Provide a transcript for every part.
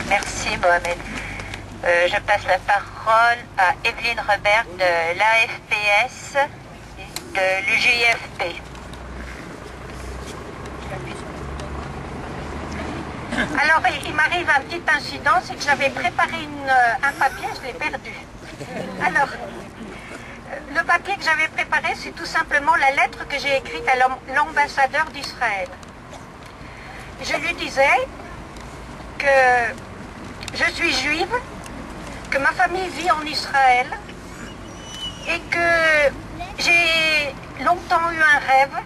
Merci Mohamed. Je passe la parole à Evelyne Robert de l'AFPS et de l'UJFP. Alors, il m'arrive un petit incident, c'est que j'avais préparé un papier, je l'ai perdu. Alors, le papier que j'avais préparé, c'est tout simplement la lettre que j'ai écrite à l'ambassadeur d'Israël. Je lui disais que je suis juive, que ma famille vit en Israël et que j'ai longtemps eu un rêve,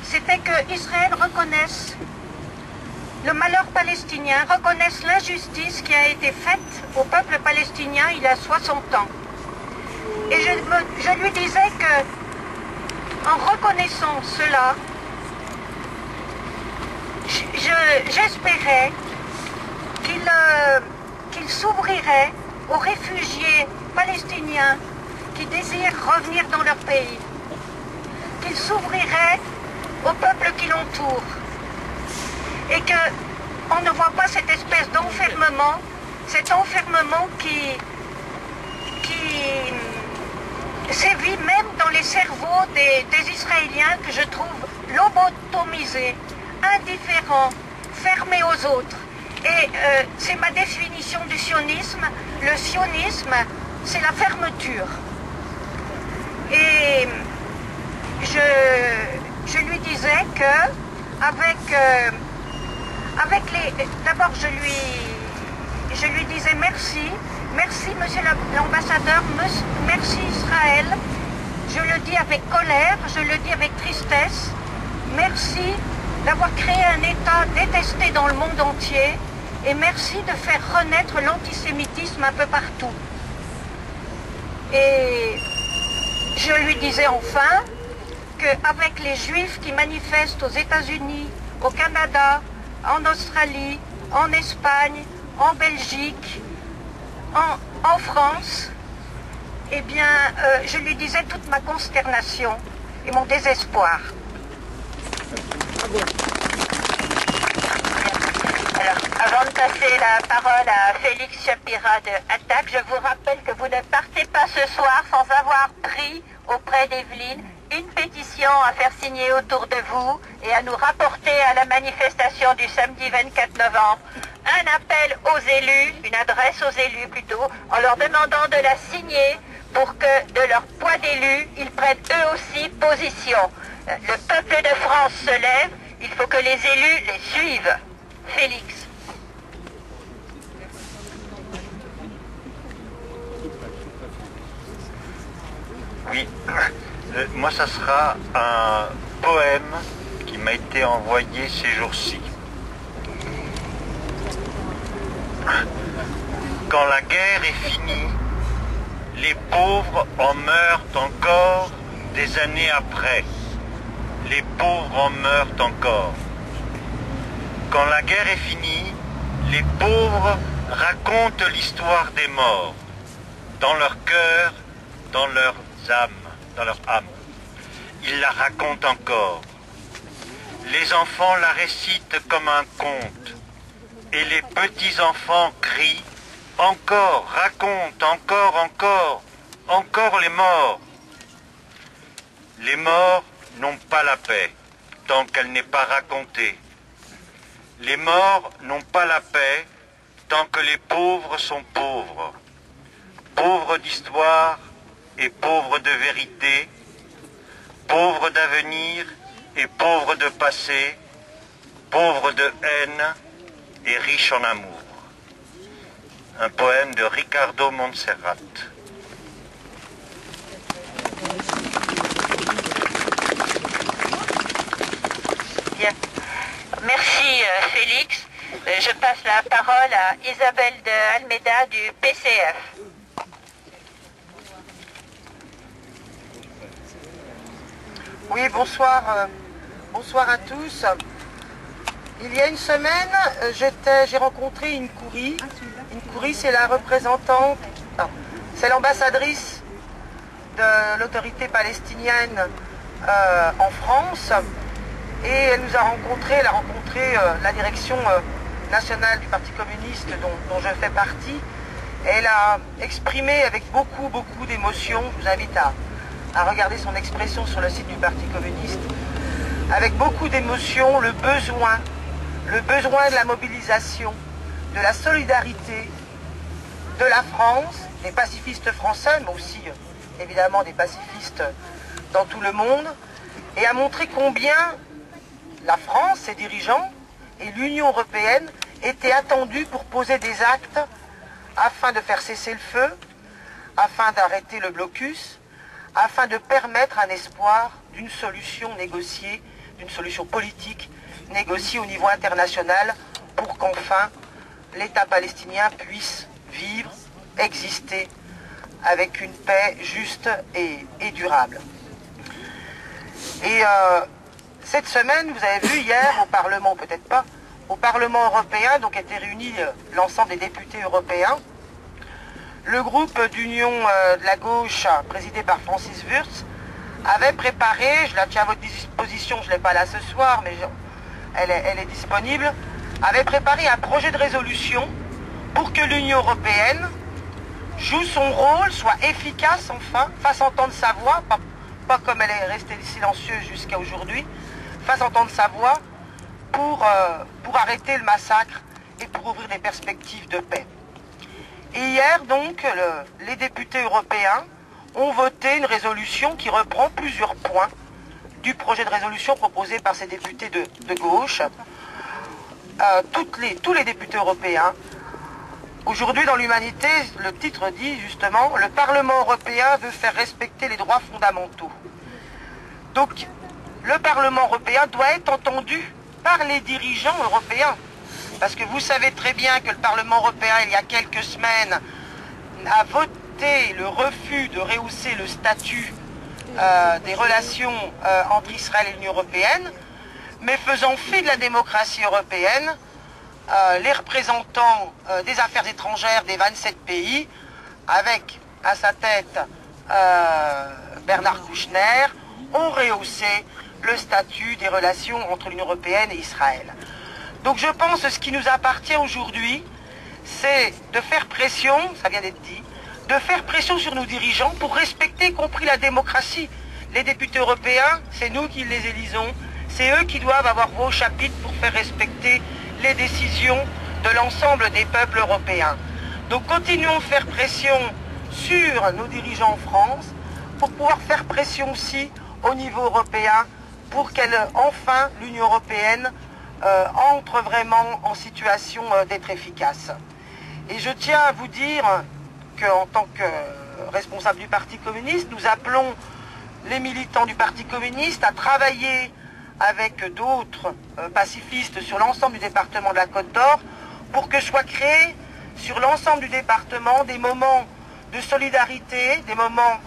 c'était que Israël reconnaisse le malheur palestinien, reconnaisse l'injustice qui a été faite au peuple palestinien il y a 60 ans. Et je lui disais que, en reconnaissant cela, j'espérais qu'il s'ouvrirait aux réfugiés palestiniens qui désirent revenir dans leur pays, qu'il s'ouvrirait au peuple qui l'entoure, et qu'on ne voit pas cette espèce d'enfermement, cet enfermement qui sévit même dans les cerveaux des Israéliens que je trouve lobotomisés, indifférents, fermés aux autres. Et c'est ma définition du sionisme. Le sionisme, c'est la fermeture. Et je lui disais que d'abord je lui disais merci monsieur l'ambassadeur, merci Israël, je le dis avec colère, je le dis avec tristesse, merci d'avoir créé un État détesté dans le monde entier et merci de faire renaître l'antisémitisme un peu partout. Et je lui disais enfin qu'avec les Juifs qui manifestent aux États-Unis, au Canada, en Australie, en Espagne, en Belgique, en France, eh bien, je lui disais toute ma consternation et mon désespoir. Alors, avant de passer la parole à Félix Shapira de Attac, je vous rappelle que vous ne partez pas ce soir sans avoir pris auprès d'Evelyne une pétition à faire signer autour de vous et à nous rapporter à la manifestation du samedi 24 novembre. Un appel aux élus, une adresse aux élus plutôt, en leur demandant de la signer pour que de leur poids d'élus, ils prennent eux aussi position. Le peuple de France se lève, il faut que les élus les suivent. Félix. Oui, moi ça sera un poème qui m'a été envoyé ces jours-ci. Quand la guerre est finie, les pauvres en meurent encore des années après. Les pauvres en meurent encore. Quand la guerre est finie, les pauvres racontent l'histoire des morts, dans leur cœur, dans leurs âmes, dans leur âme. Ils la racontent encore. Les enfants la récitent comme un conte, et les petits-enfants crient « Encore, raconte, encore, encore, encore les morts !» Les morts n'ont pas la paix, tant qu'elle n'est pas racontée. Les morts n'ont pas la paix tant que les pauvres sont pauvres. Pauvres d'histoire et pauvres de vérité, pauvres d'avenir et pauvres de passé, pauvres de haine et riches en amour. Un poème de Ricardo Montserrat. Bien. Merci Félix. Je passe la parole à Isabelle de Almeida du PCF. Oui, bonsoir, bonsoir à tous. Il y a une semaine, j'ai rencontré une Khoury. Une Khoury, c'est la représentante, c'est l'ambassadrice de l'autorité palestinienne en France. Et elle nous a rencontré, elle a rencontré la direction nationale du Parti communiste dont je fais partie, elle a exprimé avec beaucoup d'émotion, je vous invite à regarder son expression sur le site du Parti communiste, avec beaucoup d'émotion le besoin de la mobilisation, de la solidarité de la France, des pacifistes français, mais aussi évidemment des pacifistes dans tout le monde, et a montré combien la France, ses dirigeants et l'Union européenne étaient attendus pour poser des actes afin de faire cesser le feu, afin d'arrêter le blocus, afin de permettre un espoir d'une solution négociée, d'une solution politique négociée au niveau international pour qu'enfin l'État palestinien puisse vivre, exister avec une paix juste et durable. Et cette semaine, vous avez vu hier au Parlement, peut-être pas, au Parlement européen, donc étaient réunis l'ensemble des députés européens, le groupe d'union de la gauche, présidé par Francis Wurtz, avait préparé, je la tiens à votre disposition, je ne l'ai pas là ce soir, mais elle est disponible, avait préparé un projet de résolution pour que l'Union européenne joue son rôle, soit efficace enfin, fasse entendre sa voix, pas comme elle est restée silencieuse jusqu'à aujourd'hui, fasse entendre sa voix pour arrêter le massacre et pour ouvrir des perspectives de paix. Et hier donc, les députés européens ont voté une résolution qui reprend plusieurs points du projet de résolution proposé par ces députés de gauche. Tous les députés européens. Aujourd'hui, dans l'Humanité, le titre dit justement « Le Parlement européen veut faire respecter les droits fondamentaux ». Donc, le Parlement européen doit être entendu par les dirigeants européens. Parce que vous savez très bien que le Parlement européen, il y a quelques semaines, a voté le refus de rehausser le statut des relations entre Israël et l'Union européenne, mais faisant fi de la démocratie européenne, les représentants des affaires étrangères des 27 pays, avec à sa tête Bernard Kouchner, ont rehaussé le statut des relations entre l'Union européenne et Israël. Donc je pense que ce qui nous appartient aujourd'hui, c'est de faire pression, ça vient d'être dit, de faire pression sur nos dirigeants pour respecter, y compris la démocratie. Les députés européens, c'est nous qui les élisons, c'est eux qui doivent avoir vos chapitres pour faire respecter les décisions de l'ensemble des peuples européens. Donc continuons de faire pression sur nos dirigeants en France pour pouvoir faire pression aussi au niveau européen pour qu'enfin l'Union européenne entre vraiment en situation d'être efficace. Et je tiens à vous dire qu'en tant que responsable du Parti communiste, nous appelons les militants du Parti communiste à travailler avec d'autres pacifistes sur l'ensemble du département de la Côte d'Or pour que soient créés sur l'ensemble du département des moments de solidarité, des moments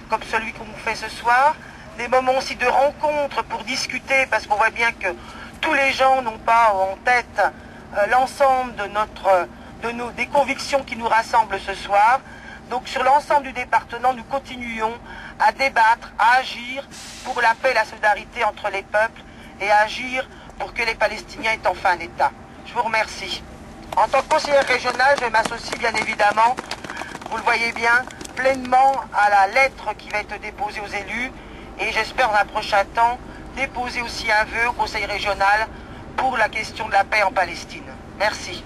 comme celui qu'on fait ce soir, des moments aussi de rencontre pour discuter, parce qu'on voit bien que tous les gens n'ont pas en tête l'ensemble des convictions qui nous rassemblent ce soir. Donc sur l'ensemble du département, nous continuons à débattre, à agir pour la paix et la solidarité entre les peuples et à agir pour que les Palestiniens aient enfin un État. Je vous remercie. En tant que conseillère régionale, je m'associe bien évidemment, vous le voyez bien, pleinement à la lettre qui va être déposée aux élus et j'espère dans un prochain temps déposer aussi un vœu au conseil régional pour la question de la paix en Palestine. Merci.